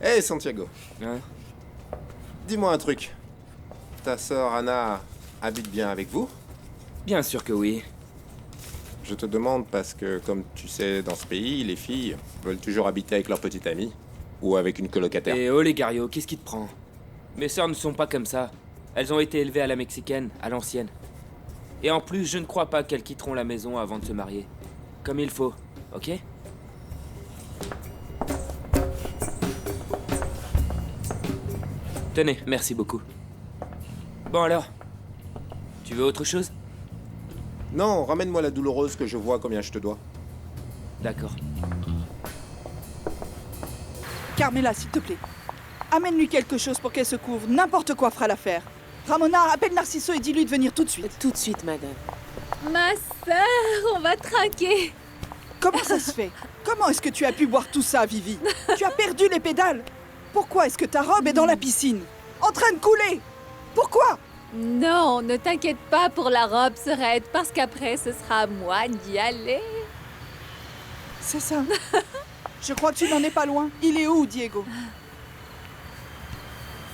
Hey Santiago, Hein? dis-moi un truc. Ta sœur Anna habite bien avec vous? Bien sûr que oui. Je te demande parce que, comme tu sais, dans ce pays, les filles veulent toujours habiter avec leur petite amie. Ou avec une colocataire. Et oh les Gario, qu'est-ce qui te prend? Mes sœurs ne sont pas comme ça. Elles ont été élevées à la mexicaine, à l'ancienne. Et en plus, je ne crois pas qu'elles quitteront la maison avant de se marier. Comme il faut, ok? Tenez, merci beaucoup. Bon alors, tu veux autre chose? Non, ramène-moi la douloureuse que je vois combien je te dois. D'accord. Carmela, s'il te plaît. Amène-lui quelque chose pour qu'elle se couvre. N'importe quoi fera l'affaire. Ramona, appelle Narciso et dis-lui de venir tout de suite. Tout de suite, madame. Ma sœur, on va trinquer. Comment ça se fait? Comment est-ce que tu as pu boire tout ça, Vivi? Tu as perdu les pédales. Pourquoi est-ce que ta robe est dans la piscine? En train de couler? Pourquoi? Non, ne t'inquiète pas pour la robe, Serette, parce qu'après, ce sera à moi d'y aller. C'est ça. Je crois que tu n'en es pas loin. Il est où, Diego?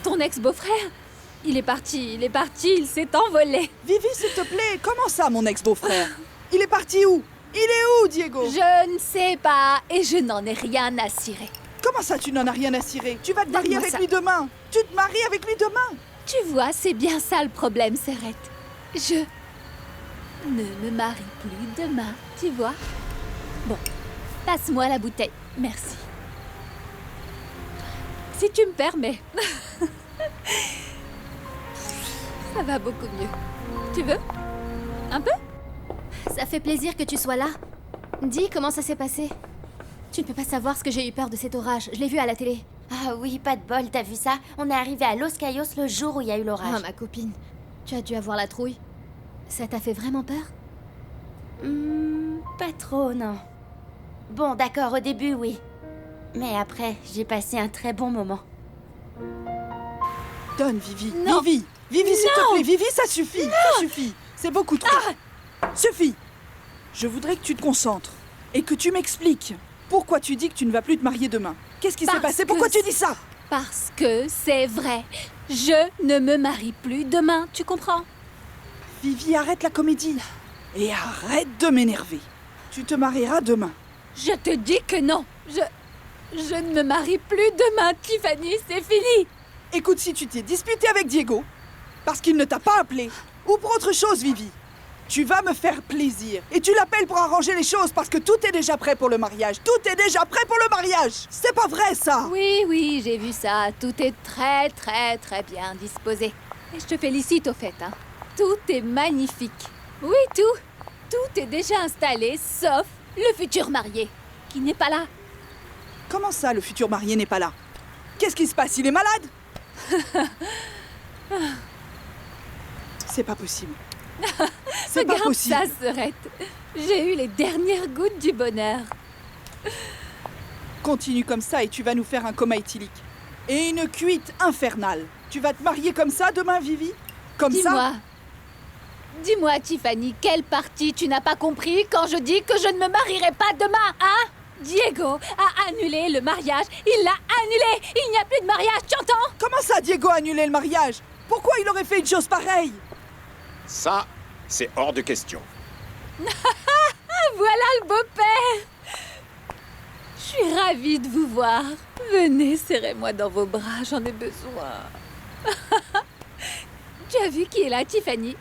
Ton ex-beau-frère? Il est parti, il s'est envolé. Vivi, s'il te plaît, comment ça, mon ex-beau-frère? Il est parti où? Il est où, Diego? Je ne sais pas, et je n'en ai rien à cirer. Comment ça, tu n'en as rien à cirer? Tu vas te marier Donne-moi avec ça. lui demain. Tu te maries avec lui demain. Tu vois, c'est bien ça le problème, Serette. Je ne me marie plus demain, tu vois? Bon, passe-moi la bouteille, merci. Si tu me permets. Ça va beaucoup mieux. Tu veux? Un peu? Ça fait plaisir que tu sois là. Dis, comment ça s'est passé? Tu ne peux pas savoir ce que j'ai eu peur de cet orage. Je l'ai vu à la télé. Ah oui, pas de bol, t'as vu ça? On est arrivé à Los Cayos le jour où il y a eu Ah, l'orage. ma copine. Tu as dû avoir la trouille. Ça t'a fait vraiment peur? Pas trop, non. Bon, d'accord, au début, oui. Mais après, j'ai passé un très bon moment. Donne, Vivi. Non. Vivi. Vivi, s'il te Non. plaît. Vivi, ça suffit. Ça suffit. C'est beaucoup trop. Suffit. Je voudrais que tu te concentres et que tu m'expliques pourquoi tu dis que tu ne vas plus te marier demain. Qu'est-ce qui s'est Parce passé? que Pourquoi tu dis ça? Parce que c'est vrai. Je ne me marie plus demain, tu comprends? Vivi, arrête la comédie. Et arrête de m'énerver. Tu te marieras demain. Je te dis que non. Je ne me marie plus demain, Tiffany, c'est fini. Écoute, si tu t'es disputé avec Diego, parce qu'il ne t'a pas appelé, ou pour autre chose, Vivi, tu vas me faire plaisir. Et tu l'appelles pour arranger les choses parce que tout est déjà prêt pour le mariage. Tout est déjà prêt pour le mariage. C'est pas vrai, ça. Oui, oui, j'ai vu ça. Tout est très, très, très bien disposé. Et je te félicite au fait, hein. Tout est magnifique. Oui, tout. Tout est déjà installé, sauf le futur marié, qui n'est pas là. Comment ça, le futur marié n'est pas là? Qu'est-ce qui se passe? Il est malade? C'est pas possible. C'est pas Regarde possible. ça, Serette. J'ai eu les dernières gouttes du bonheur. Continue comme ça et tu vas nous faire un coma éthylique. Et une cuite infernale. Tu vas te marier comme ça demain, Vivi? Comme ça? Dis-moi. Dis-moi, Tiffany, quelle partie tu n'as pas compris quand je dis que je ne me marierai pas demain, hein? Diego a annulé le mariage. Il l'a annulé. Il n'y a plus de mariage, tu entends? Comment ça, Diego a annulé le mariage? Pourquoi il aurait fait une chose pareille? Ça, c'est hors de question. Voilà le beau-père. Je suis ravie de vous voir. Venez, serrez-moi dans vos bras, j'en ai besoin. Tu as vu qui est là, Tiffany?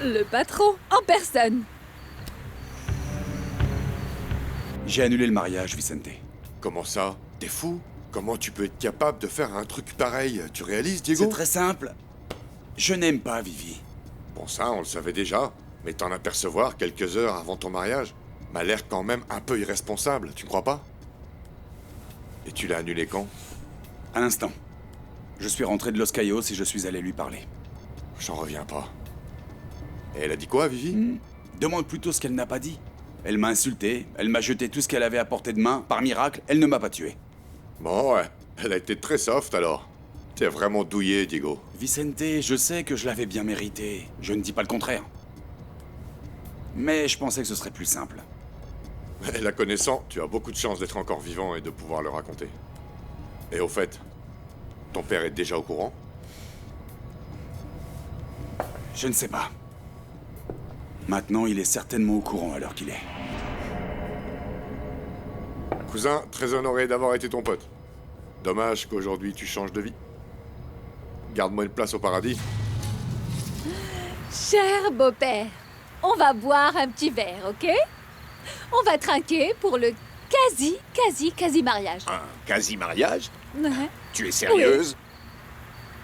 Le patron, en personne. J'ai annulé le mariage, Vicente. Comment ça? T'es fou? Comment tu peux être capable de faire un truc pareil? Tu réalises, Diego? C'est très simple. Je n'aime pas Vivi. Bon, ça, on le savait déjà. Mais t'en apercevoir quelques heures avant ton mariage m'a l'air quand même un peu irresponsable, tu crois pas? Et tu l'as annulé quand? À l'instant. Je suis rentré de Los Cayos et je suis allé lui parler. J'en reviens pas. Et elle a dit quoi, Vivi? Demande plutôt ce qu'elle n'a pas dit. Elle m'a insulté, elle m'a jeté tout ce qu'elle avait à portée de main. Par miracle, elle ne m'a pas tué. Bon, ouais. Elle a été très soft, alors. T'es vraiment douillé, Diego. Vicente, je sais que je l'avais bien mérité. Je ne dis pas le contraire. Mais je pensais que ce serait plus simple. Mais la connaissant, tu as beaucoup de chance d'être encore vivant et de pouvoir le raconter. Et au fait, ton père est déjà au courant? Je ne sais pas. Maintenant, il est certainement au courant à l'heure qu'il est. Cousin, très honoré d'avoir été ton pote. Dommage qu'aujourd'hui tu changes de vie. Garde-moi une place au paradis. Cher beau-père, on va boire un petit verre, ok? On va trinquer pour le quasi mariage. Un quasi-mariage? Ouais. Tu es sérieuse?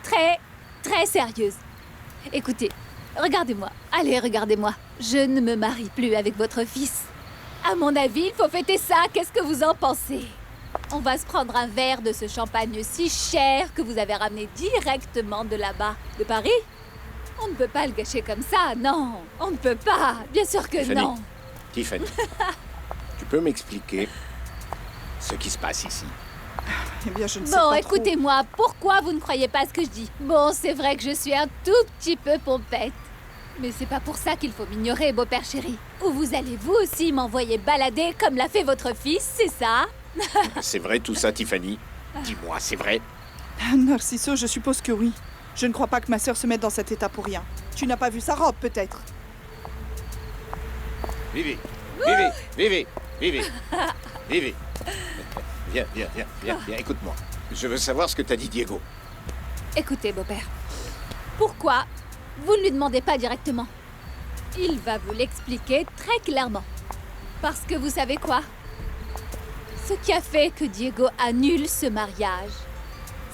Très, très sérieuse. Écoutez, regardez-moi. Allez, regardez-moi. Je ne me marie plus avec votre fils. À mon avis, il faut fêter ça. Qu'est-ce que vous en pensez? On va se prendre un verre de ce champagne si cher que vous avez ramené directement de là-bas, de Paris. On ne peut pas le gâcher comme ça, non. On ne peut pas. Bien sûr que Tiffany. non. Tiffany, tu peux m'expliquer ce qui se passe ici? Eh bien, je ne sais pas Bon, trop. écoutez-moi, pourquoi vous ne croyez pas ce que je dis? Bon, c'est vrai que je suis un tout petit peu pompette. Mais c'est pas pour ça qu'il faut m'ignorer, beau-père chéri. Ou vous allez vous aussi m'envoyer balader comme l'a fait votre fils, c'est ça? C'est vrai tout ça, Tiffany? Dis-moi, c'est vrai? Narciso, je suppose que oui. Je ne crois pas que ma sœur se mette dans cet état pour rien. Tu n'as pas vu sa robe, peut-être? Vivi, Vivi. Viens, écoute-moi. Je veux savoir ce que t'as dit Diego. Écoutez, beau-père. Pourquoi vous ne lui demandez pas directement? Il va vous l'expliquer très clairement. Parce que vous savez quoi? Ce qui a fait que Diego annule ce mariage,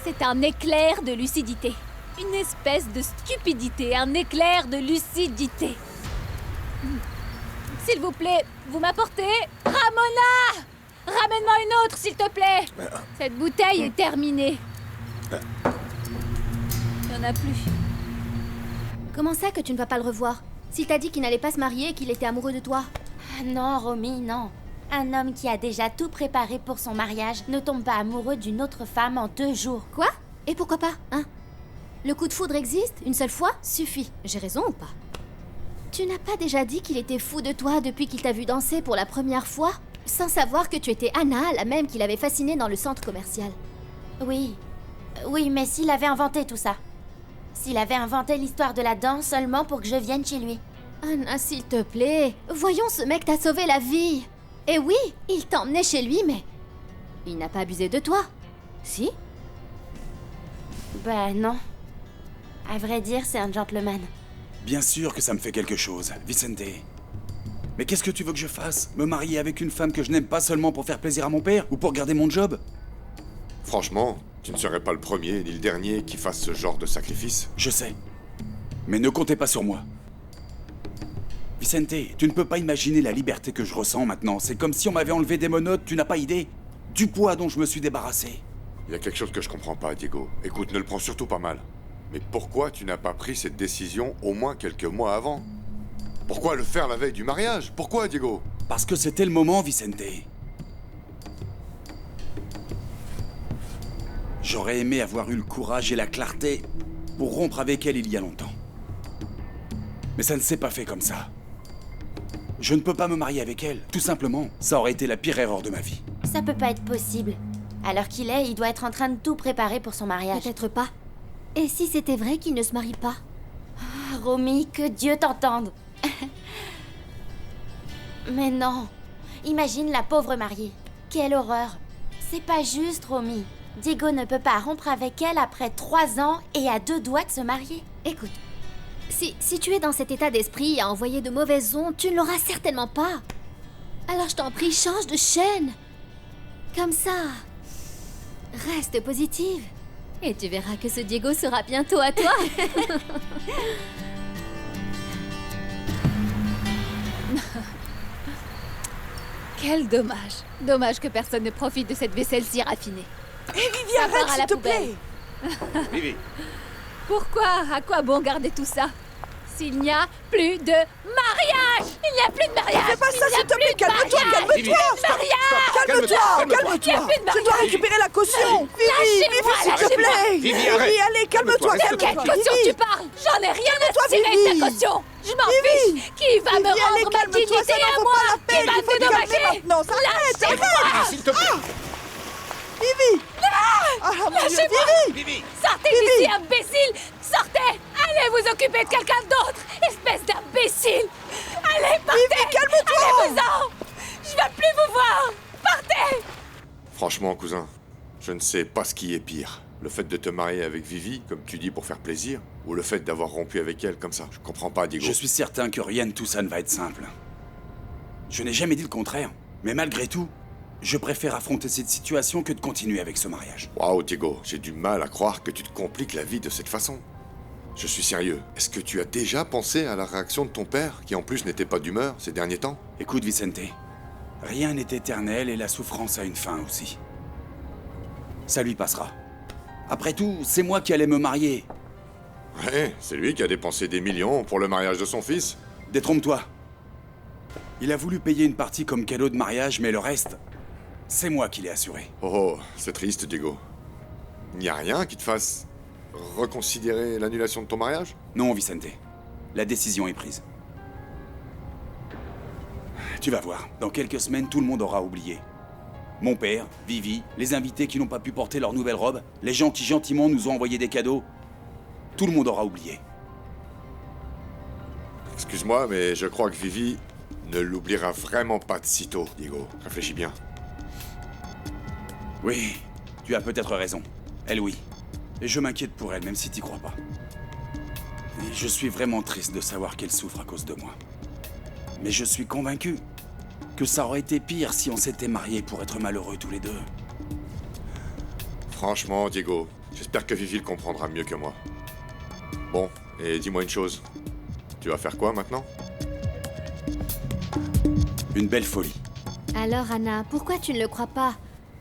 c'est un éclair de lucidité. Une espèce de stupidité, un éclair de lucidité. S'il vous plaît, vous m'apportez Ramona! Ramène-moi une autre, s'il te plaît! Cette bouteille est terminée. Il n'y en a plus. Comment ça que tu ne vas pas le revoir? S'il t'a dit qu'il n'allait pas se marier et qu'il était amoureux de toi. Ah non, Romy, non. Un homme qui a déjà tout préparé pour son mariage ne tombe pas amoureux d'une autre femme en 2 jours. Quoi? Et pourquoi pas, hein? Le coup de foudre existe? Une seule fois? Suffit. J'ai raison ou pas? Tu n'as pas déjà dit qu'il était fou de toi depuis qu'il t'a vu danser pour la première fois? Sans savoir que tu étais Anna, la même qu'il avait fascinée dans le centre commercial. Oui. Oui, mais s'il avait inventé tout ça. S'il avait inventé l'histoire de la danse seulement pour que je vienne chez lui. Anna, s'il te plaît. Voyons, ce mec t'a sauvé la vie. Et oui, il t'a emmené chez lui, mais... il n'a pas abusé de toi. Si? Bah non. À vrai dire, c'est un gentleman. Bien sûr que ça me fait quelque chose, Vicente. Mais qu'est-ce que tu veux que je fasse? Me marier avec une femme que je n'aime pas seulement pour faire plaisir à mon père ou pour garder mon job? Franchement, tu ne serais pas le premier ni le dernier qui fasse ce genre de sacrifice. Je sais. Mais ne comptez pas sur moi. Vicente, tu ne peux pas imaginer la liberté que je ressens maintenant. C'est comme si on m'avait enlevé des menottes, tu n'as pas idée. Du poids dont je me suis débarrassé. Il y a quelque chose que je comprends pas, Diego. Écoute, ne le prends surtout pas mal. Mais pourquoi tu n'as pas pris cette décision au moins quelques mois avant? Pourquoi le faire la veille du mariage? Pourquoi, Diego? Parce que c'était le moment, Vicente. J'aurais aimé avoir eu le courage et la clarté pour rompre avec elle il y a longtemps. Mais ça ne s'est pas fait comme ça. Je ne peux pas me marier avec elle, tout simplement. Ça aurait été la pire erreur de ma vie. Ça peut pas être possible. À l'heure qu'il est, il doit être en train de tout préparer pour son mariage. Peut-être pas. Et si c'était vrai qu'il ne se marie pas? Ah, Romy, que Dieu t'entende. Mais non. Imagine la pauvre mariée. Quelle horreur. C'est pas juste, Romy. Diego ne peut pas rompre avec elle après 3 ans et à 2 doigts de se marier. Écoute, si tu es dans cet état d'esprit à envoyer de mauvaises ondes, tu ne l'auras certainement pas. Alors je t'en prie, change de chaîne. Comme ça. Reste positive. Et tu verras que ce Diego sera bientôt à toi. Quel dommage. Dommage que personne ne profite de cette vaisselle si raffinée. Hé, Vivi, Ça part arrête, à la s'il te poubelle. plaît. Vivi, Pourquoi? À quoi bon garder tout ça? S'il n'y a plus de mariage! Il n'y a plus de mariage! Fais pas ça, Il n'y a s'il te plaît, plus de calme-toi, mariage! calme-toi. Calme-toi, Il y a plus de calme-toi. Tu dois récupérer la caution. Vivi, Lâchez-moi, Vivi, s'il te plaît. Vivi, arrête. Allez, calme-toi, De quelle calme-toi. caution Vivi. tu parles? J'en ai rien à Calme-toi, tirer de Vivi. ta caution! Je m'en fiche. Qui va me Vivi, allez, rendre ma calme-toi, dignité ça n'en à vaut moi? pas la Qui peine, va il me faut te calmer dédommager? maintenant, ça arrête, arrête. S'il te plaît. Vivi Ah mon Dieu, Lâchez-moi. Vivi Sortez d'ici, imbécile! Sortez! Allez vous occuper de quelqu'un d'autre! Espèce d'imbécile! Allez, partez! Vivi, calme-toi. Allez-vous-en! Je veux plus vous voir! Partez! Franchement, cousin, je ne sais pas ce qui est pire. Le fait de te marier avec Vivi, comme tu dis, pour faire plaisir, ou le fait d'avoir rompu avec elle comme ça. Je comprends pas, Diego. Je suis certain que rien de tout ça ne va être simple. Je n'ai jamais dit le contraire, mais malgré tout, je préfère affronter cette situation que de continuer avec ce mariage. Waouh, Diego, j'ai du mal à croire que tu te compliques la vie de cette façon. Je suis sérieux. Est-ce que tu as déjà pensé à la réaction de ton père, qui en plus n'était pas d'humeur ces derniers temps? Écoute, Vicente, rien n'est éternel et la souffrance a une fin aussi. Ça lui passera. Après tout, c'est moi qui allais me marier. Ouais, c'est lui qui a dépensé des millions pour le mariage de son fils. Détrompe-toi. Il a voulu payer une partie comme cadeau de mariage, mais le reste, c'est moi qui l'ai assuré. Oh, c'est triste, Diego. Il n'y a rien qui te fasse reconsidérer l'annulation de ton mariage? Non, Vicente. La décision est prise. Tu vas voir, dans quelques semaines, tout le monde aura oublié. Mon père, Vivi, les invités qui n'ont pas pu porter leur nouvelle robe, les gens qui gentiment nous ont envoyé des cadeaux. Tout le monde aura oublié. Excuse-moi, mais je crois que Vivi ne l'oubliera vraiment pas de sitôt, Diego. Réfléchis bien. Oui, tu as peut-être raison. Elle, oui. Et je m'inquiète pour elle, même si t'y crois pas. Et je suis vraiment triste de savoir qu'elle souffre à cause de moi. Mais je suis convaincu que ça aurait été pire si on s'était mariés pour être malheureux tous les deux. Franchement, Diego, j'espère que Vivi le comprendra mieux que moi. Bon, et dis-moi une chose. Tu vas faire quoi maintenant? Une belle folie. Alors, Anna, pourquoi tu ne le crois pas?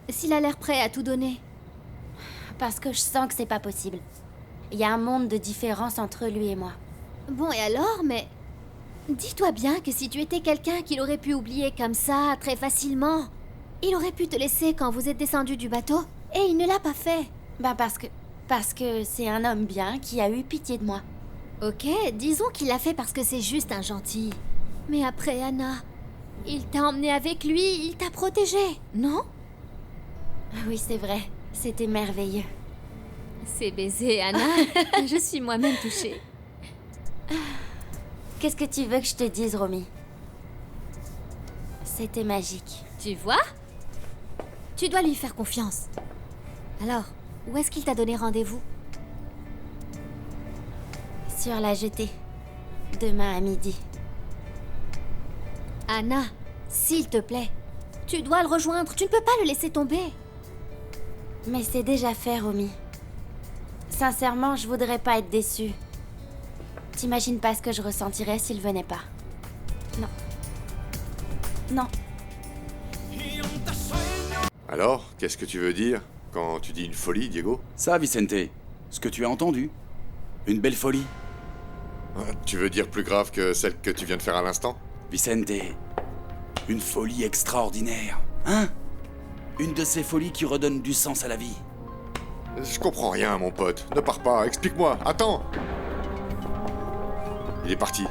S'il a l'air prêt à tout donner. Parce que je sens que c'est pas possible. Il y a un monde de différence entre lui et moi. Bon, et alors, mais... Dis-toi bien que si tu étais quelqu'un qu'il aurait pu oublier comme ça, très facilement, il aurait pu te laisser quand vous êtes descendu du bateau, et il ne l'a pas fait. Bah parce que c'est un homme bien qui a eu pitié de moi. Ok, disons qu'il l'a fait parce que c'est juste un gentil. Mais après, Anna, il t'a emmené avec lui, il t'a protégé, non? Oui, c'est vrai. C'était merveilleux. C'est baisé, Anna. Je suis moi-même touchée. Qu'est-ce que tu veux que je te dise, Romy? C'était magique. Tu vois? Tu dois lui faire confiance. Alors, où est-ce qu'il t'a donné rendez-vous? Sur la jetée. Demain à midi. Anna, s'il te plaît, tu dois le rejoindre. Tu ne peux pas le laisser tomber. Mais c'est déjà fait, Romy. Sincèrement, je voudrais pas être déçue. T'imagines pas ce que je ressentirais s'il venait pas. Non. Non. Alors, qu'est-ce que tu veux dire quand tu dis une folie, Diego? Ça, Vicente, ce que tu as entendu. Une belle folie. Tu veux dire plus grave que celle que tu viens de faire à l'instant? Vicente, une folie extraordinaire. Hein? Une de ces folies qui redonnent du sens à la vie. Je comprends rien, mon pote. Ne pars pas, explique-moi. Attends! Il est parti.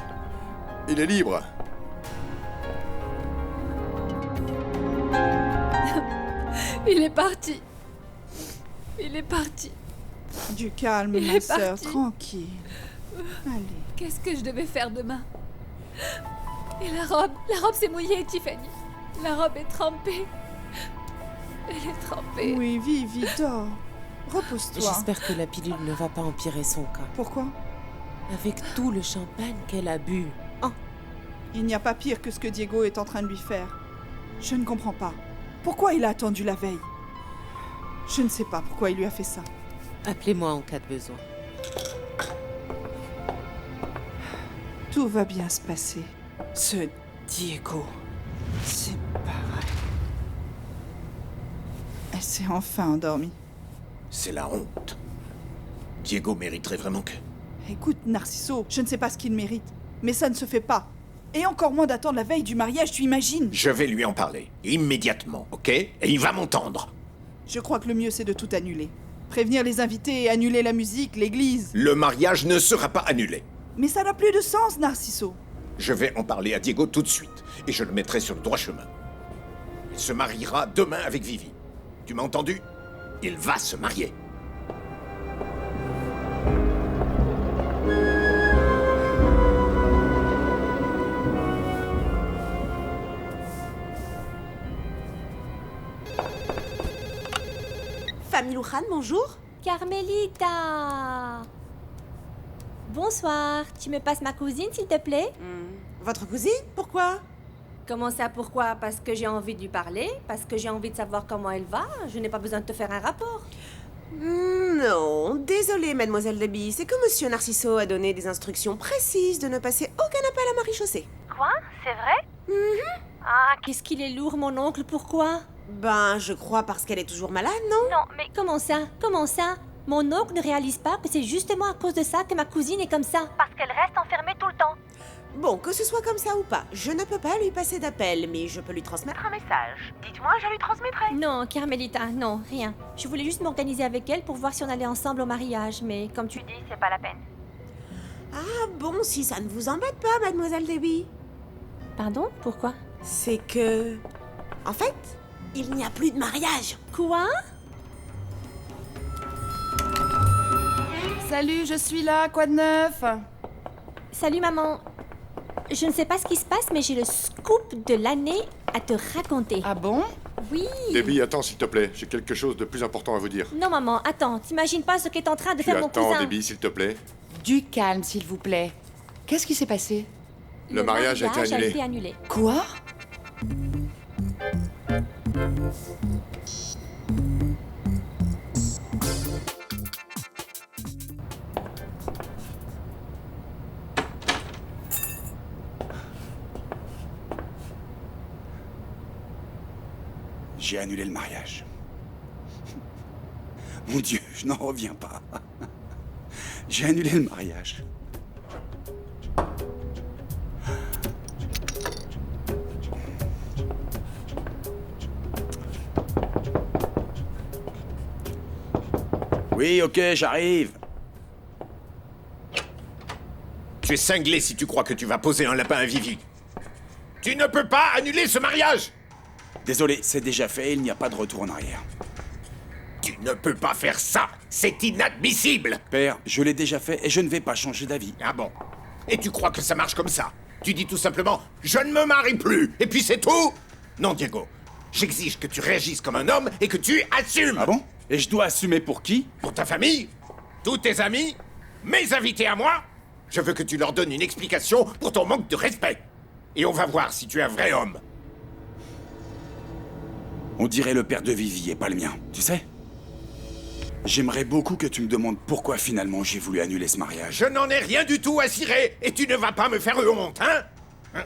Il est libre. Il est parti. Il est parti. Du calme, Il ma est sœur, parti. tranquille. Allez. Qu'est-ce que je devais faire demain? Et la robe s'est mouillée, Tiffany. La robe est trempée. Elle est trempée. Oui, Vivi, dors. Repose-toi. J'espère que la pilule ne va pas empirer son cas. Pourquoi? Avec tout le champagne qu'elle a bu. Oh, Il n'y a pas pire que ce que Diego est en train de lui faire. Je ne comprends pas. Pourquoi il a attendu la veille? Je ne sais pas pourquoi il lui a fait ça. appelez-moi en cas de besoin. Tout va bien se passer. Ce Diego, c'est pas vrai. Elle s'est enfin endormie. C'est la honte. Diego mériterait vraiment que... Écoute, Narciso, je ne sais pas ce qu'il mérite, mais ça ne se fait pas. Et encore moins d'attendre la veille du mariage, tu imagines? Je vais lui en parler, immédiatement, ok? Et il va m'entendre. Je crois que le mieux, c'est de tout annuler. Prévenir les invités et annuler la musique, l'église. Le mariage ne sera pas annulé. Mais ça n'a plus de sens, Narciso. Je vais en parler à Diego tout de suite, et je le mettrai sur le droit chemin. Il se mariera demain avec Vivi. Tu m'as entendu? Il va se marier. Famille Luján, bonjour. Carmelita! Bonsoir, tu me passes ma cousine, s'il te plaît? Votre cousine? Pourquoi? Comment ça, pourquoi? Parce que j'ai envie de lui parler? Parce que j'ai envie de savoir comment elle va? Je n'ai pas besoin de te faire un rapport. Non, désolée, mademoiselle Debbie. C'est que monsieur Narciso a donné des instructions précises de ne passer aucun appel à Marie-Chaussée. Quoi? C'est vrai? Ah, qu'est-ce qu'il est lourd, mon oncle, pourquoi? Ben, je crois parce qu'elle est toujours malade, non? Non, mais comment ça? Comment ça? Mon oncle ne réalise pas que c'est justement à cause de ça que ma cousine est comme ça. Parce qu'elle reste enfermée tout le temps. Bon, que ce soit comme ça ou pas, je ne peux pas lui passer d'appel, mais je peux lui transmettre un message. Dites-moi, je lui transmettrai. Non, Carmelita, non, rien. Je voulais juste m'organiser avec elle pour voir si on allait ensemble au mariage, mais comme tu dis, c'est pas la peine. Ah bon, si ça ne vous embête pas, mademoiselle Debbie. Pardon? Pourquoi? C'est que... En fait, il n'y a plus de mariage. Quoi? Salut, je suis là, quoi de neuf? Salut maman. Je ne sais pas ce qui se passe, mais j'ai le scoop de l'année à te raconter. Ah bon? Oui. Debbie, attends s'il te plaît, j'ai quelque chose de plus important à vous dire. Non maman, attends, t'imagines pas ce qu'est en train de faire mon cousin. Attends, Debbie, s'il te plaît. Du calme, s'il vous plaît. Qu'est-ce qui s'est passé? Le mariage a été annulé. Quoi? J'ai annulé le mariage. Mon Dieu, je n'en reviens pas. J'ai annulé le mariage. Oui, ok, j'arrive. Tu es cinglé si tu crois que tu vas poser un lapin à Vivi. Tu ne peux pas annuler ce mariage! Désolé, c'est déjà fait, il n'y a pas de retour en arrière. Tu ne peux pas faire ça! C'est inadmissible! Père, je l'ai déjà fait et je ne vais pas changer d'avis. Ah bon? Et tu crois que ça marche comme ça? Tu dis tout simplement « Je ne me marie plus » et puis c'est tout? Non, Diego. J'exige que tu réagisses comme un homme et que tu assumes! Ah bon? Et je dois assumer pour qui? Pour ta famille? Tous tes amis? Mes invités à moi? Je veux que tu leur donnes une explication pour ton manque de respect. Et on va voir si tu es un vrai homme. On dirait le père de Vivi et pas le mien, tu sais? J'aimerais beaucoup que tu me demandes pourquoi finalement j'ai voulu annuler ce mariage. Je n'en ai rien du tout à cirer et tu ne vas pas me faire honte, hein?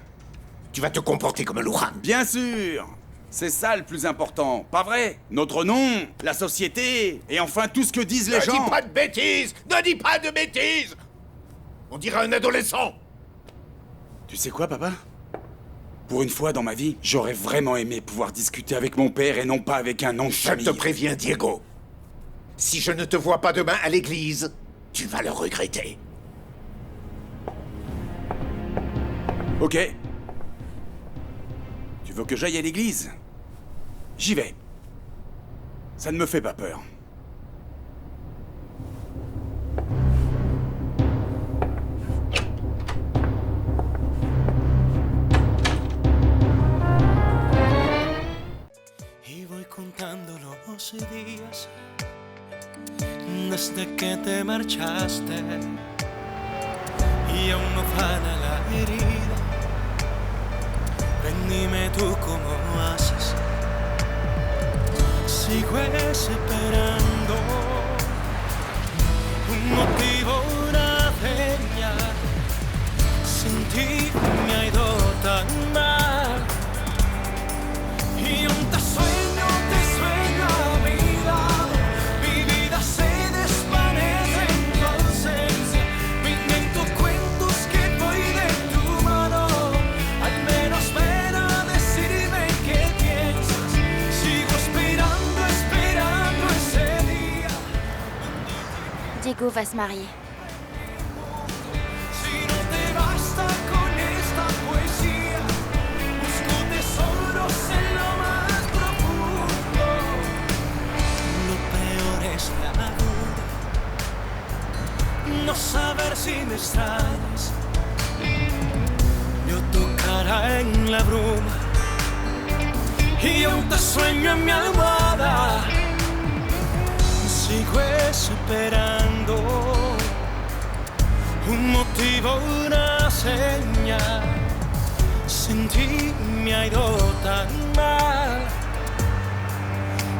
Tu vas te comporter comme un Luján. Bien sûr! C'est ça le plus important, pas vrai? Notre nom, la société, et enfin tout ce que disent les gens. Ne dis pas de bêtises! Ne dis pas de bêtises! On dirait un adolescent. Tu sais quoi, papa? Pour une fois dans ma vie, j'aurais vraiment aimé pouvoir discuter avec mon père et non pas avec un nom de famille. Je te préviens, Diego. Si je ne te vois pas demain à l'église, tu vas le regretter. Ok. Tu veux que j'aille à l'église? J'y vais. Ça ne me fait pas peur. Y voy contando los días desde que te marchaste y aún no sana la herida. Ven, dime tú cómo haces. Sigo esperando un motivo, una señal. Sin ti me ha ido tan mal. Y aún te sueño a mi lado. Mi vida se desvanece en tu ausencia. Me invento cuentos que voy de tu mano. Al menos ven a decirme qué piensas. Sigo esperando ese día. Diego va se marier. Si extrañas. Yo tocará en la bruma y aún te sueño en mi almohada. Sigo esperando un motivo, una señal. Sin ti me ha ido tan mal.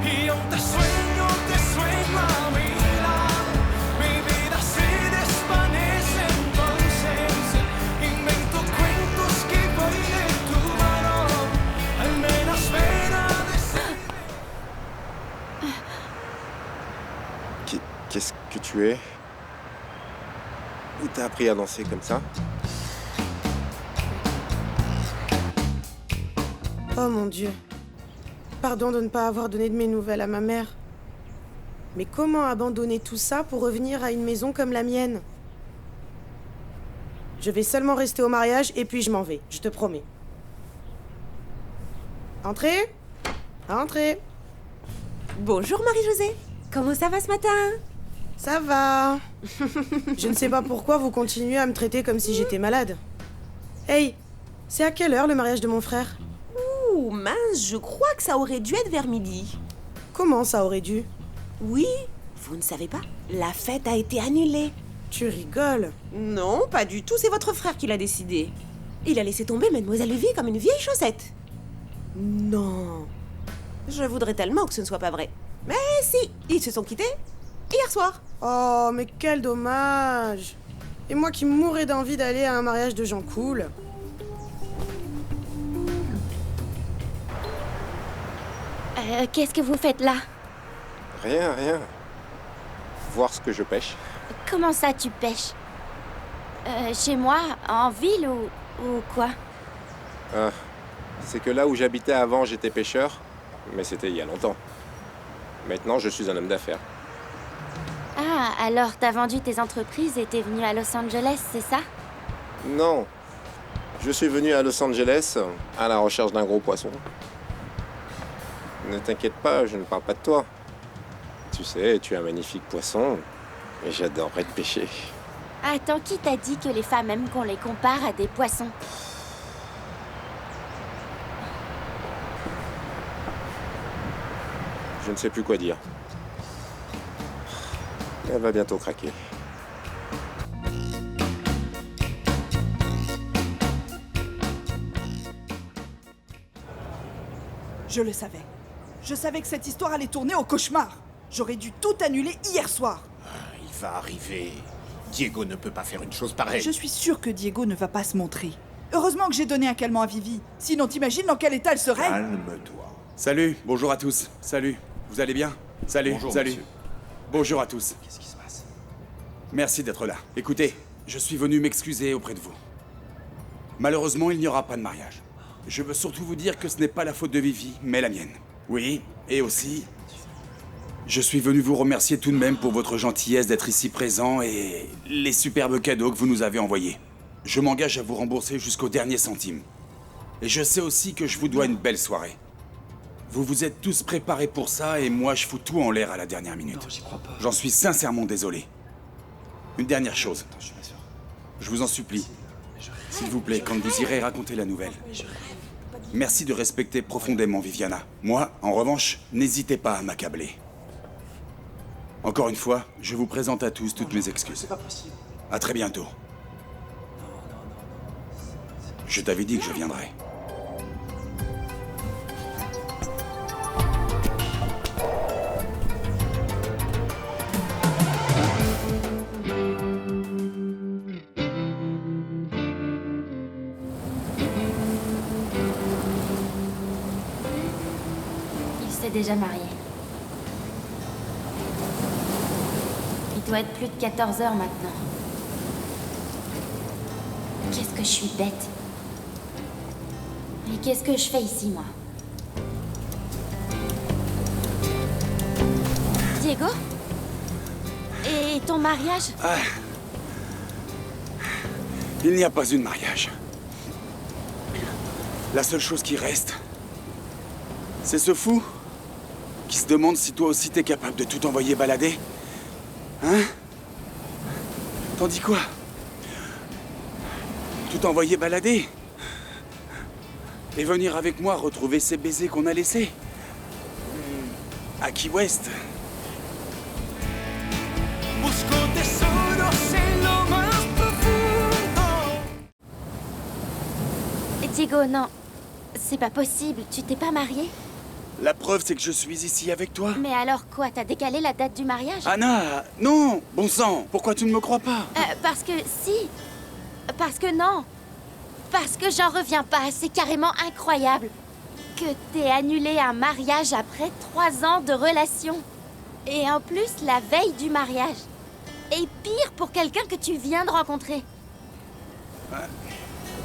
Y aún te sueño a mi lado. Mi vida se desvanece entonces. Invento cuentos que voy de tu mano. Al menos ven a decir. Qu'est-ce que tu es? Où t'as appris à danser comme ça? Oh mon Dieu. Pardon de ne pas avoir donné de mes nouvelles à ma mère. Mais comment abandonner tout ça pour revenir à une maison comme la mienne? Je vais seulement rester au mariage et puis je m'en vais, je te promets. Entrez. Entrez. Bonjour Marie-Josée. Comment ça va ce matin? Ça va. Je ne sais pas pourquoi vous continuez à me traiter comme si j'étais malade. Hey, c'est à quelle heure le mariage de mon frère? Ouh, mince, je crois que ça aurait dû être vers midi. Comment ça aurait dû? Oui, vous ne savez pas? La fête a été annulée. Tu rigoles? Non, pas du tout, c'est votre frère qui l'a décidé. Il a laissé tomber Mademoiselle Evie comme une vieille chaussette. Non. Je voudrais tellement que ce ne soit pas vrai. Mais si, ils se sont quittés hier soir. Oh, mais quel dommage. Et moi qui mourrais d'envie d'aller à un mariage de gens cool. Qu'est-ce que vous faites là? Rien, rien. Voir ce que je pêche. Comment ça, tu pêches? Chez moi, en ville ou quoi? C'est que là où j'habitais avant, j'étais pêcheur, mais c'était il y a longtemps. Maintenant, je suis un homme d'affaires. Ah, alors t'as vendu tes entreprises et t'es venu à Los Angeles, c'est ça? Non. Je suis venu à Los Angeles à la recherche d'un gros poisson. Ne t'inquiète pas, je ne parle pas de toi. Tu sais, tu es un magnifique poisson et j'adorerais te pêcher. Attends, qui t'a dit que les femmes aiment qu'on les compare à des poissons? Je ne sais plus quoi dire. Elle va bientôt craquer. Je le savais. Je savais que cette histoire allait tourner au cauchemar. J'aurais dû tout annuler hier soir. Il va arriver. Diego ne peut pas faire une chose pareille. Je suis sûre que Diego ne va pas se montrer. Heureusement que j'ai donné un calmant à Vivi. Sinon, t'imagines dans quel état elle serait? Calme-toi. Salut, bonjour à tous. Salut, vous allez bien? Salut, Bonjour, salut. monsieur. Bonjour à tous. Qu'est-ce qui se passe? Merci d'être là. Écoutez, je suis venu m'excuser auprès de vous. Malheureusement, il n'y aura pas de mariage. Je veux surtout vous dire que ce n'est pas la faute de Vivi, mais la mienne. Oui, et aussi, je suis venu vous remercier tout de même pour votre gentillesse d'être ici présent et les superbes cadeaux que vous nous avez envoyés. Je m'engage à vous rembourser jusqu'au dernier centime. Et je sais aussi que je vous dois une belle soirée. Vous vous êtes tous préparés pour ça et moi je fous tout en l'air à la dernière minute. J'en suis sincèrement désolé. Une dernière chose. Je vous en supplie. S'il vous plaît, quand vous irez raconter la nouvelle, merci de respecter profondément Viviana. Moi, en revanche, n'hésitez pas à m'accabler. Encore une fois, je vous présente à tous toutes mes excuses. À très bientôt. Je t'avais dit que je viendrais. Il s'est déjà marié. Il doit être plus de 14 heures maintenant. Qu'est-ce que je suis bête. Et qu'est-ce que je fais ici, moi? Diego? Et ton mariage? Ah. Il n'y a pas eu de mariage. La seule chose qui reste, c'est ce fou qui se demande si toi aussi t'es capable de tout envoyer balader. Hein? T'en dis quoi? tout envoyer balader. Et venir avec moi retrouver ces baisers qu'on a laissés. À Key West. Busco tesoros en lo más profundo. Diego, non. C'est pas possible. Tu t'es pas marié? La preuve, c'est que je suis ici avec toi. Mais alors quoi? T'as décalé la date du mariage? Anna, non! Bon sang, pourquoi tu ne me crois pas? Parce que si. Parce que non. Parce que j'en reviens pas. C'est carrément incroyable. Que t'aies annulé un mariage après 3 ans de relation. Et en plus, la veille du mariage. Et pire pour quelqu'un que tu viens de rencontrer.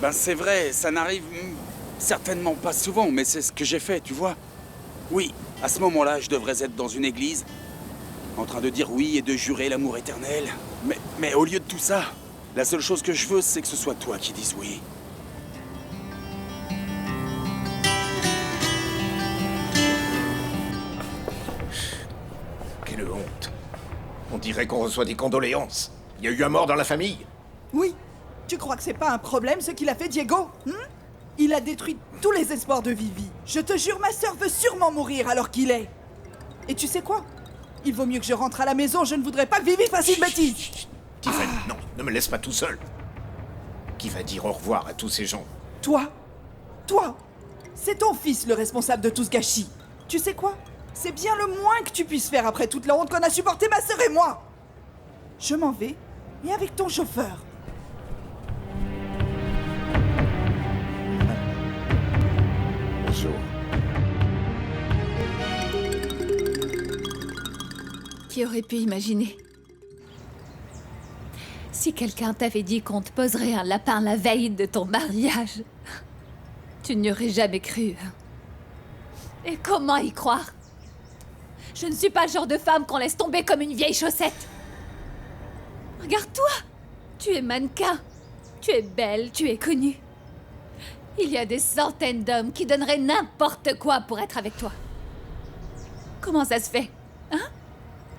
Ben c'est vrai, ça n'arrive certainement pas souvent, mais c'est ce que j'ai fait, tu vois. Oui, à ce moment-là, je devrais être dans une église, en train de dire oui et de jurer l'amour éternel. Mais au lieu de tout ça, la seule chose que je veux, c'est que ce soit toi qui dises oui. Quelle honte. On dirait qu'on reçoit des condoléances. Il y a eu un mort dans la famille. Oui. Tu crois que c'est pas un problème ce qu'il a fait, Diego? Il a détruit tous les espoirs de Vivi. Je te jure, ma sœur veut sûrement mourir alors qu'il est. Et tu sais quoi? Il vaut mieux que je rentre à la maison, je ne voudrais pas que Vivi fasse une bêtise. Tiffany, non, ne me laisse pas tout seul. Qui va dire au revoir à tous ces gens? Toi? C'est ton fils le responsable de tout ce gâchis. Tu sais quoi? C'est bien le moins que tu puisses faire après toute la honte qu'on a supportée, ma sœur et moi. Je m'en vais, et avec ton chauffeur. Bonjour. Qui aurait pu imaginer? Si quelqu'un t'avait dit qu'on te poserait un lapin la veille de ton mariage, tu n'y aurais jamais cru. Et comment y croire? Je ne suis pas le genre de femme qu'on laisse tomber comme une vieille chaussette. Regarde-toi! Tu es mannequin. Tu es belle, tu es connue. Il y a des centaines d'hommes qui donneraient n'importe quoi pour être avec toi. Comment ça se fait? Hein?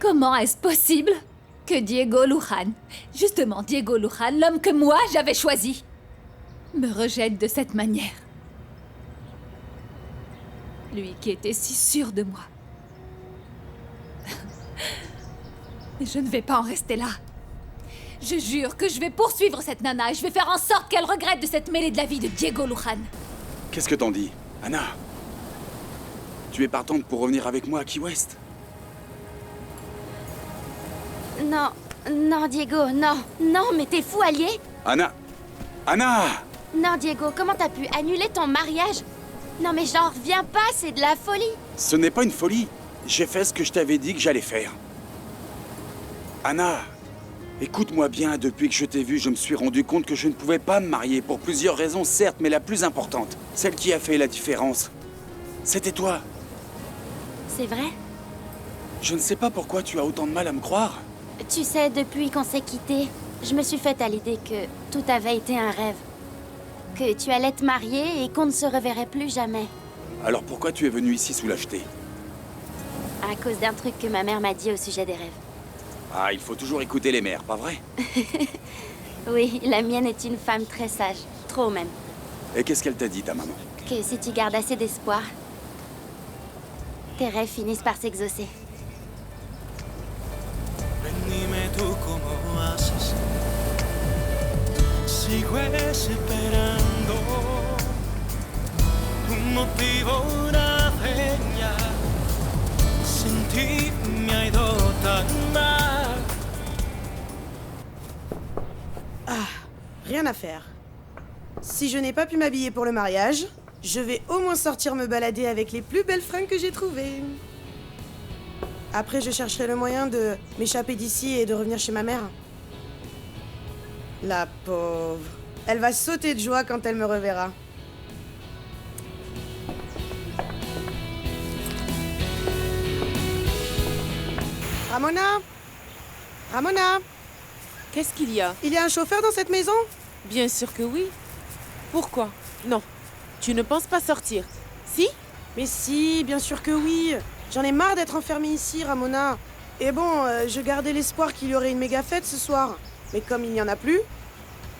Comment est-ce possible que Diego Luján, justement Diego Luján, l'homme que moi j'avais choisi, me rejette de cette manière? Lui qui était si sûr de moi. Mais je ne vais pas en rester là. Je jure que je vais poursuivre cette nana et je vais faire en sorte qu'elle regrette de s'être mêlée de la vie de Diego Luján. Qu'est-ce que t'en dis, Anna? Tu es partante pour revenir avec moi à Key West? Non, non, Diego, non. Non, mais t'es fou, allié? Anna! Anna! Non, Diego, comment t'as pu annuler ton mariage? Non, mais j'en reviens pas, c'est de la folie. Ce n'est pas une folie. J'ai fait ce que je t'avais dit que j'allais faire. Anna, écoute-moi bien, depuis que je t'ai vue, je me suis rendu compte que je ne pouvais pas me marier, pour plusieurs raisons, certes, mais la plus importante, celle qui a fait la différence, c'était toi. C'est vrai? Je ne sais pas pourquoi tu as autant de mal à me croire. Tu sais, depuis qu'on s'est quittés, je me suis faite à l'idée que tout avait été un rêve. Que tu allais te marier et qu'on ne se reverrait plus jamais. Alors pourquoi tu es venu ici sous l'acheter? À cause d'un truc que ma mère m'a dit au sujet des rêves. Ah, il faut toujours écouter les mères, pas vrai? Oui, la mienne est une femme très sage. Trop même. Et qu'est-ce qu'elle t'a dit, ta maman? Que si tu gardes assez d'espoir, tes rêves finissent par s'exaucer. Dime tú cómo haces. Sigo esperando un motivo, una señal. Sin ti me ha ido tan mal. Ah, rien à faire. Si je n'ai pas pu m'habiller pour le mariage, je vais au moins sortir me balader avec les plus belles fringues que j'ai trouvées. Après, je chercherai le moyen de m'échapper d'ici et de revenir chez ma mère. La pauvre. Elle va sauter de joie quand elle me reverra. Ramona? Ramona? Qu'est-ce qu'il y a? Il y a un chauffeur dans cette maison? Bien sûr que oui. Pourquoi? Non. Tu ne penses pas sortir? Si? Mais si, bien sûr que oui. J'en ai marre d'être enfermée ici, Ramona. Et bon, je gardais l'espoir qu'il y aurait une méga fête ce soir. Mais comme il n'y en a plus,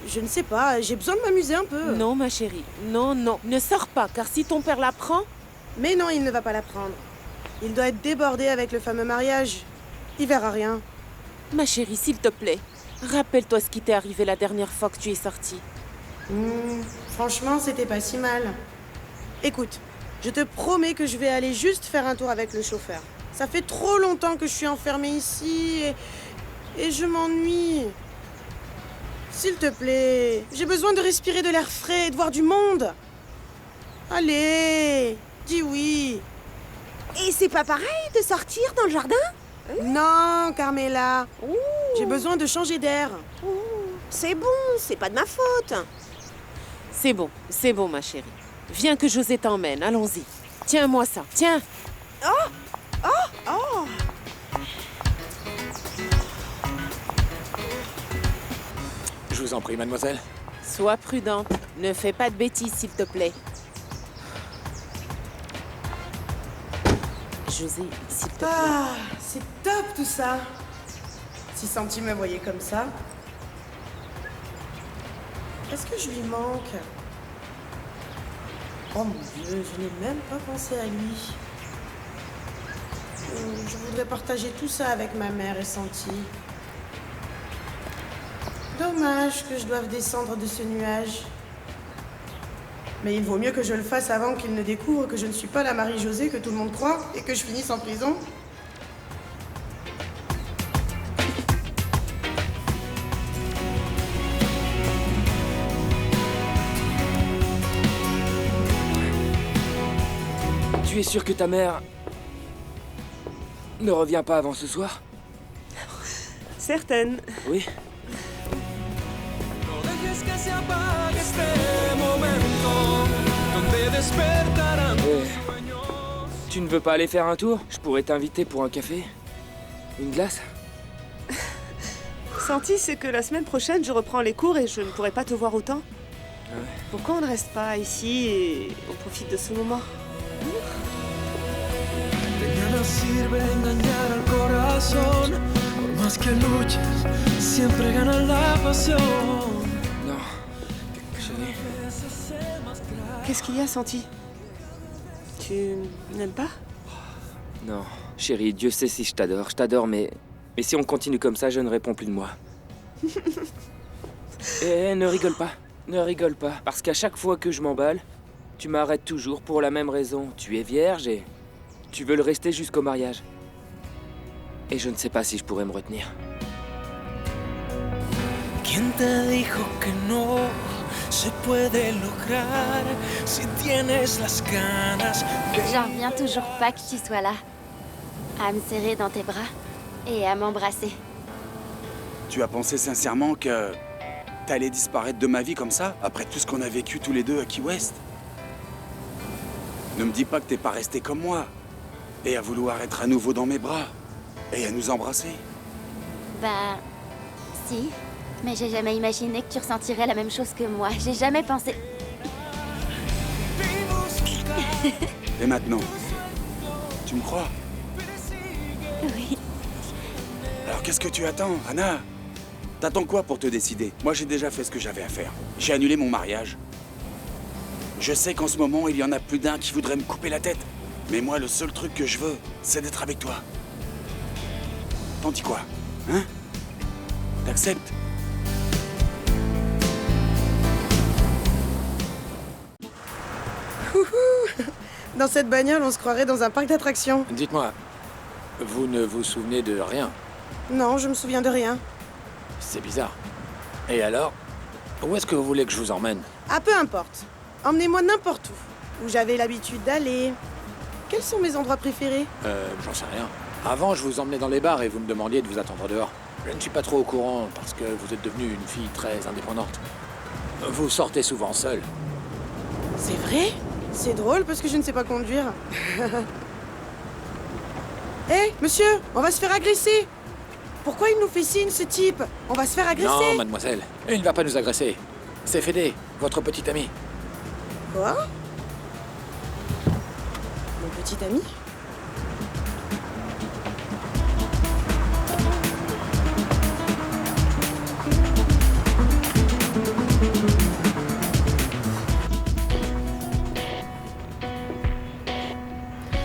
Je ne sais pas, j'ai besoin de m'amuser un peu. Non, ma chérie. Non, non. Ne sors pas, car si ton père l'apprend... Mais non, il ne va pas l'apprendre. Il doit être débordé avec le fameux mariage. Il verra rien. Ma chérie, s'il te plaît, rappelle-toi ce qui t'est arrivé la dernière fois que tu es sortie. Franchement, c'était pas si mal. Écoute, je te promets que je vais aller juste faire un tour avec le chauffeur. Ça fait trop longtemps que je suis enfermée ici et je m'ennuie. S'il te plaît, j'ai besoin de respirer de l'air frais et de voir du monde. Allez, dis oui. Et c'est pas pareil de sortir dans le jardin? Non, Carmela. J'ai besoin de changer d'air. C'est bon, c'est pas de ma faute. C'est bon, ma chérie. Viens que José t'emmène, allons-y. Tiens-moi ça, tiens. Je vous en prie, mademoiselle. Sois prudente. Ne fais pas de bêtises, s'il te plaît. José, s'il te plaît. Ah, c'est top tout ça. Si Santi me voyait comme ça. Est-ce que je lui manque? Oh mon Dieu, je n'ai même pas pensé à lui. Je voudrais partager tout ça avec ma mère et Santi. Dommage que je doive descendre de ce nuage. Mais il vaut mieux que je le fasse avant qu'il ne découvre que je ne suis pas la Marie-Josée que tout le monde croit et que je finisse en prison. Tu es sûr que ta mère ne revient pas avant ce soir? Certaine. Oui. No dejes que se apague este momento donde despertarán tus sueños. Tu ne veux pas aller faire un tour? Je pourrais t'inviter pour un café. Une glace? Santi, c'est que la semaine prochaine, je reprends les cours et je ne pourrai pas te voir autant. Pourquoi on ne reste pas ici et on profite de ce moment? De nada sirve engañar al corazón, por más que luches, siempre gana la pasión. Non, chérie. Qu'est-ce qu'il y a, Santi? Tu n'aimes pas? Non, chérie, Dieu sait si je t'adore, mais si on continue comme ça, je ne réponds plus de moi. Et ne rigole pas, parce qu'à chaque fois que je m'emballe, tu m'arrêtes toujours pour la même raison. Tu es vierge et tu veux le rester jusqu'au mariage. Et je ne sais pas si je pourrais me retenir. ¿Quién te dijo que no se puede lograr si tienes las ganas de... J'en reviens toujours pas que tu sois là. À me serrer dans tes bras et à m'embrasser. Tu as pensé sincèrement que t'allais disparaître de ma vie comme ça, après tout ce qu'on a vécu tous les deux à Key West? Ne me dis pas que t'es pas resté comme moi, et à vouloir être à nouveau dans mes bras, et à nous embrasser. Bah... si. Mais j'ai jamais imaginé que tu ressentirais la même chose que moi. J'ai jamais pensé... Et maintenant? Tu me crois? Oui. Alors qu'est-ce que tu attends, Anna? T'attends quoi pour te décider? Moi, j'ai déjà fait ce que j'avais à faire. J'ai annulé mon mariage. Je sais qu'en ce moment, il y en a plus d'un qui voudrait me couper la tête. Mais moi, le seul truc que je veux, c'est d'être avec toi. T'en dis quoi? Hein? T'acceptes? Dans cette bagnole, on se croirait dans un parc d'attractions. Dites-moi, vous ne vous souvenez de rien? Non, je me souviens de rien. C'est bizarre. Et alors? Où est-ce que vous voulez que je vous emmène? Ah, peu importe. Emmenez-moi n'importe où j'avais l'habitude d'aller. Quels sont mes endroits préférés? J'en sais rien. Avant, je vous emmenais dans les bars et vous me demandiez de vous attendre dehors. Je ne suis pas trop au courant parce que vous êtes devenue une fille très indépendante. Vous sortez souvent seule. C'est vrai? C'est drôle parce que je ne sais pas conduire. Hé, monsieur, on va se faire agresser. Pourquoi il nous fait signe, ce type? On va se faire agresser. Non, mademoiselle. Il ne va pas nous agresser. C'est Fédé, votre petit ami. Quoi? Mon petit ami?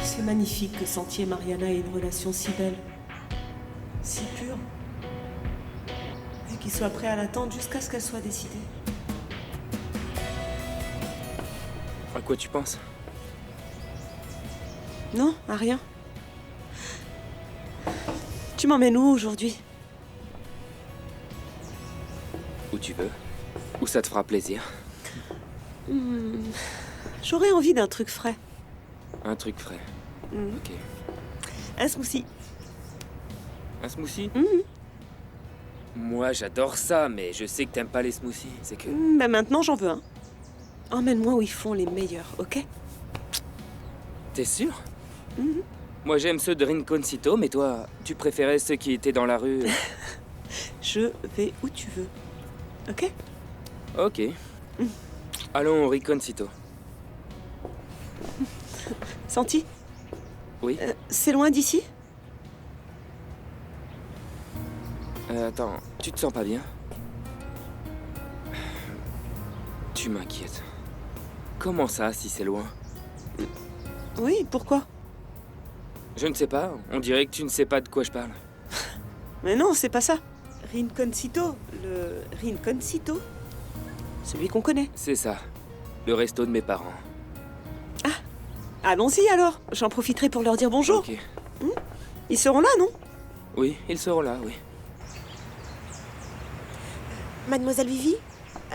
C'est magnifique que Sentier et Mariana aient une relation si belle, si pure, et qu'ils soient prêts à l'attendre jusqu'à ce qu'elle soit décidée. À quoi tu penses? Non, à rien. Tu m'emmènes où aujourd'hui? Où tu veux. Où ça te fera plaisir. J'aurais envie d'un truc frais. Un truc frais. Ok. Un smoothie. Un smoothie? Moi, j'adore ça, mais je sais que t'aimes pas les smoothies. C'est que... Ben maintenant, j'en veux un. Emmène-moi où ils font les meilleurs, ok? T'es sûr? Moi, j'aime ceux de Rinconcito, mais toi, tu préférais ceux qui étaient dans la rue. Je vais où tu veux, ok? Ok. Allons au Rinconcito. Senti? Oui? C'est loin d'ici? Attends, tu te sens pas bien? Tu m'inquiètes. Comment ça, si c'est loin? Oui, pourquoi? Je ne sais pas, on dirait que tu ne sais pas de quoi je parle. Mais non, c'est pas ça. Rinconcito, le Rinconcito, celui qu'on connaît. C'est ça, le resto de mes parents. Allons-y alors, j'en profiterai pour leur dire bonjour. Ok. Ils seront là, non? Oui, ils seront là, oui. Mademoiselle Vivi?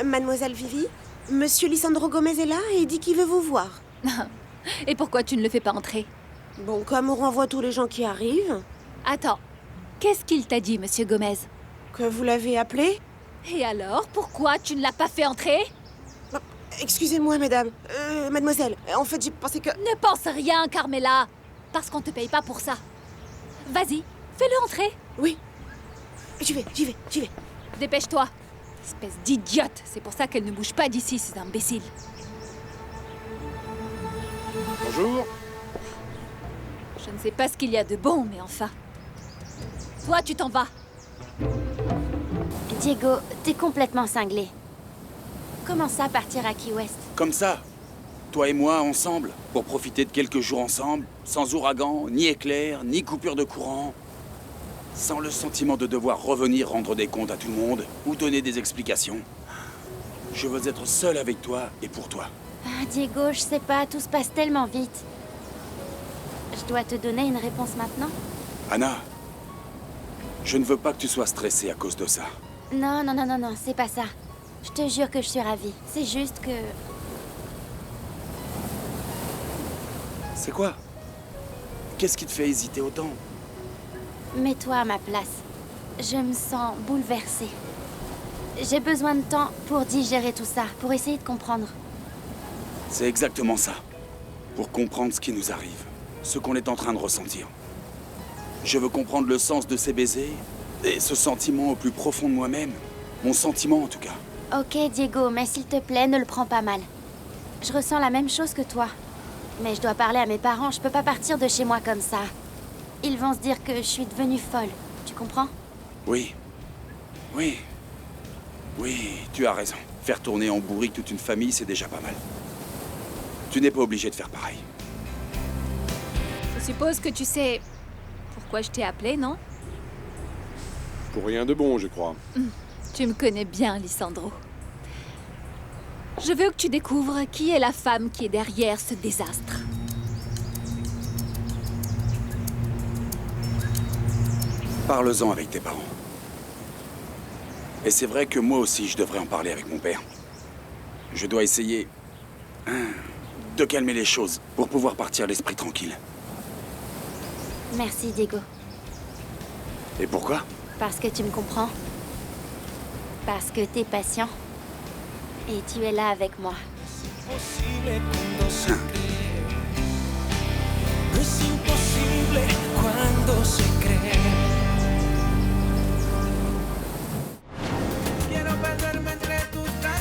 Mademoiselle Vivi? Monsieur Lisandro Gomez est là et dit qu'il veut vous voir. Et pourquoi tu ne le fais pas entrer? Bon, comme on renvoie tous les gens qui arrivent... Attends, qu'est-ce qu'il t'a dit, monsieur Gomez? Que vous l'avez appelé? Et alors, pourquoi tu ne l'as pas fait entrer? Excusez-moi, madame. Mademoiselle, en fait, j'ai pensé que... Ne pense rien, Carmela. Parce qu'on te paye pas pour ça. Vas-y, fais-le entrer. Oui. J'y vais. Dépêche-toi. Espèce d'idiote. C'est pour ça qu'elle ne bouge pas d'ici, ces imbéciles. Bonjour. Je ne sais pas ce qu'il y a de bon, mais enfin. Toi, tu t'en vas. Diego, t'es complètement cinglé. Comment ça, partir à Key West? Comme ça, toi et moi ensemble, pour profiter de quelques jours ensemble, sans ouragan, ni éclair, ni coupure de courant, sans le sentiment de devoir revenir rendre des comptes à tout le monde ou donner des explications. Je veux être seul avec toi et pour toi. Ah, Diego, je sais pas, tout se passe tellement vite. Je dois te donner une réponse maintenant? Anna, je ne veux pas que tu sois stressée à cause de ça. Non, c'est pas ça. Je te jure que je suis ravie. C'est juste que... C'est quoi? Qu'est-ce qui te fait hésiter autant? Mets-toi à ma place. Je me sens bouleversée. J'ai besoin de temps pour digérer tout ça, pour essayer de comprendre. C'est exactement ça. Pour comprendre ce qui nous arrive, ce qu'on est en train de ressentir. Je veux comprendre le sens de ces baisers et ce sentiment au plus profond de moi-même. Mon sentiment, en tout cas. Ok, Diego, mais s'il te plaît, ne le prends pas mal. Je ressens la même chose que toi. Mais je dois parler à mes parents, je peux pas partir de chez moi comme ça. Ils vont se dire que je suis devenue folle. Tu comprends? Oui. Oui, tu as raison. Faire tourner en bourrique toute une famille, c'est déjà pas mal. Tu n'es pas obligé de faire pareil. Je suppose que tu sais pourquoi je t'ai appelé, non? Pour rien de bon, je crois. Tu me connais bien, Lisandro. Je veux que tu découvres qui est la femme qui est derrière ce désastre. Parle-en avec tes parents. Et c'est vrai que moi aussi, je devrais en parler avec mon père. Je dois essayer de calmer les choses pour pouvoir partir l'esprit tranquille. Merci, Diego. Et pourquoi? Parce que tu me comprends. Parce que t'es patient. Et tu es là avec moi. Imposible cuando se cree. No es imposible cuando se cree.